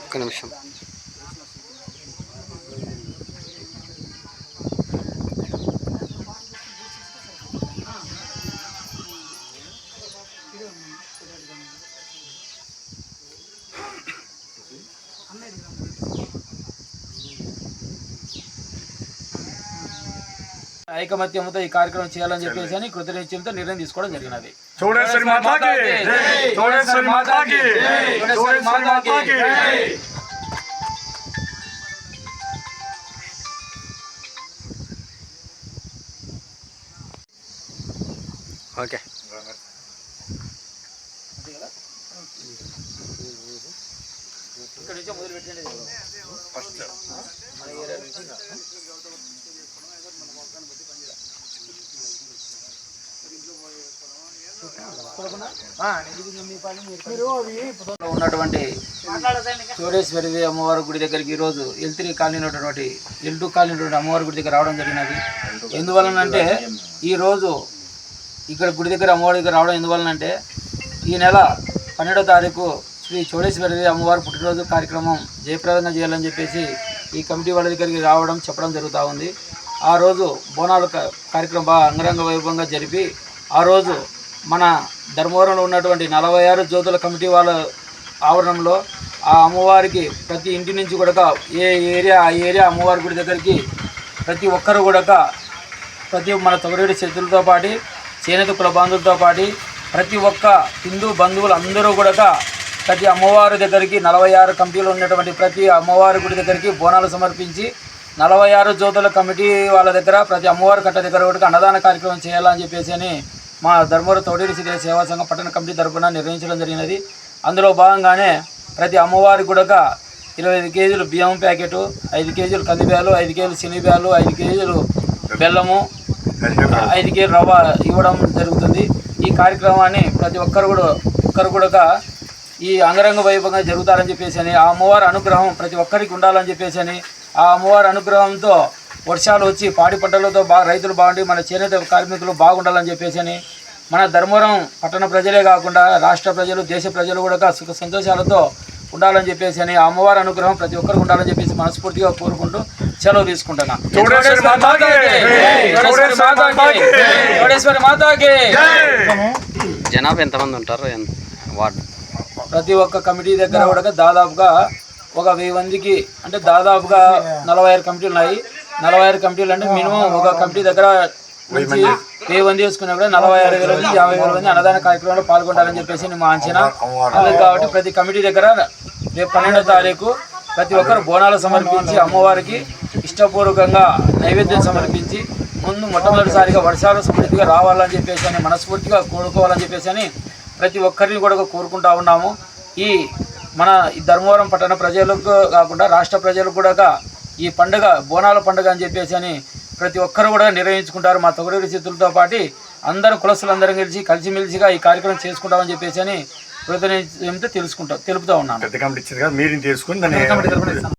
ఒక్క నిమిషం. ఐకమత్యంతో ఈ కార్యక్రమం చేయాలని చెప్పేసి అని కృతనిశ్చయంతో నిర్ణయం తీసుకోవడం జరిగినది. ఓకే, ఇక్కడ నుంచి మొదలు పెట్టండి. ఫస్ట్ మన ఏరియా నుంచి ఉన్నటువంటి చోడేశ్వరి అమ్మవారి గుడి దగ్గరికి ఈరోజు ఎల్3 కాలనీ ఉన్నటువంటి L2 కాలనీ ఉన్నటువంటి అమ్మవారి గుడి దగ్గర రావడం జరిగినది. ఎందువలనంటే ఈరోజు ఇక్కడ గుడి దగ్గర అమ్మవారి దగ్గర రావడం ఎందువలనంటే ఈ నెల 12వ తారీఖు శ్రీ చోడేశ్వరి అమ్మవారి పుట్టినరోజు కార్యక్రమం జయప్రదంగా చేయాలని చెప్పేసి ఈ కమిటీ వాళ్ళ దగ్గరికి రావడం చెప్పడం జరుగుతూ ఉంది. ఆ రోజు బోనాల కార్యక్రమం బాగా అంగరంగ వైభవంగా జరిపి ఆ రోజు మన ధర్మవరంలో ఉన్నటువంటి 46 జ్యోతుల కమిటీ వాళ్ళ ఆవరణంలో ఆ అమ్మవారికి ప్రతి ఇంటి నుంచి కూడా ఏ ఏరియా ఆ ఏరియా అమ్మవారి గుడి దగ్గరికి ప్రతి ఒక్కరు కూడా ప్రతి మన తొగరేడి చేతులతో పాటు చేనేత కుల బాంధులతో పాటు ప్రతి ఒక్క హిందూ బంధువులు అందరూ కూడా ప్రతి అమ్మవారి దగ్గరికి 46 కమిటీలు ఉన్నటువంటి ప్రతి అమ్మవారి గుడి దగ్గరికి బోనాలు సమర్పించి 46 జ్యోతుల కమిటీ వాళ్ళ దగ్గర ప్రతి అమ్మవారి కట్ట దగ్గర కూడా అన్నదాన కార్యక్రమం చేయాలని చెప్పేసి అని మా ధర్మవరం తోడేరు సిద్ధ సేవా సంఘం పట్టణ కమిటీ తరఫున నిర్ణయించడం జరిగినది. అందులో భాగంగానే ప్రతి అమ్మవారి కూడా 25 కేజీలు బియ్యం ప్యాకెటు, 5 కేజీలు కందిబ్యాలు, 5 కేజీలు శనగబ్యాలు, 5 కేజీలు బెల్లము, 5 కేజీలు రవ్వ ఇవ్వడం జరుగుతుంది. ఈ కార్యక్రమాన్ని ప్రతి ఒక్కరు కూడా ఈ అంగరంగ వైభవంగా జరుగుతారని చెప్పేసి అని ఆ అమ్మవారి అనుగ్రహం ప్రతి ఒక్కరికి ఉండాలని చెప్పేసి అని ఆ అమ్మవారి అనుగ్రహంతో వర్షాలు వచ్చి పాడి పంటలతో రైతులు బాగుండి మన చేనేత కార్మికులు బాగుండాలని చెప్పేసి అని మన ధర్మవరం పట్టణ ప్రజలే కాకుండా రాష్ట్ర ప్రజలు దేశ ప్రజలు కూడా సుఖ సంతోషాలతో ఉండాలని చెప్పేసి అని ఆ అమ్మవారి అనుగ్రహం ప్రతి ఒక్కరికి ఉండాలని చెప్పేసి మనస్ఫూర్తిగా కోరుకుంటూ సెలవు తీసుకుంటున్నా. జనాభా ఎంతమంది ఉంటారు వార్డు? ప్రతి ఒక్క కమిటీ దగ్గర కూడా దాదాపుగా ఒక 1000 మందికి అంటే దాదాపుగా 46 కమిటీలు ఉన్నాయి. 46 కమిటీలు అంటే మినిమం ఒక కమిటీ దగ్గర నుంచి 1000 మంది వేసుకున్నా కూడా 46,000 నుంచి 50,000 మంది అన్నదాన కార్యక్రమంలో పాల్గొంటారని చెప్పేసి మా అంచనా. అలాగే కాబట్టి ప్రతి కమిటీ దగ్గర రేపు 12వ తారీఖు ప్రతి ఒక్కరు బోనాలు సమర్పించి అమ్మవారికి ఇష్టపూర్వకంగా నైవేద్యం సమర్పించి మొట్టమొదటిసారిగా వర్షాలు సమృద్ధిగా రావాలని చెప్పేసి అని మనస్ఫూర్తిగా కోరుకోవాలని చెప్పేసి అని ప్రతి ఒక్కరిని కూడా కోరుకుంటా ఉన్నాము. ఈ మన ధర్మవరం పట్టణ ప్రజలకు కాకుండా రాష్ట్ర ప్రజలకు కూడా ఈ పండుగ బోనాల పండుగ అని చెప్పేసి అని ప్రతి ఒక్కరు కూడా నిర్వహించుకుంటారు. మా తొగరేడు చేతులతో పాటు అందరూ కులస్తులందరం కలిసిమెలిసిగా ఈ కార్యక్రమం చేసుకుంటామని చెప్పేసి అని తెలుపుతూ ఉన్నాను.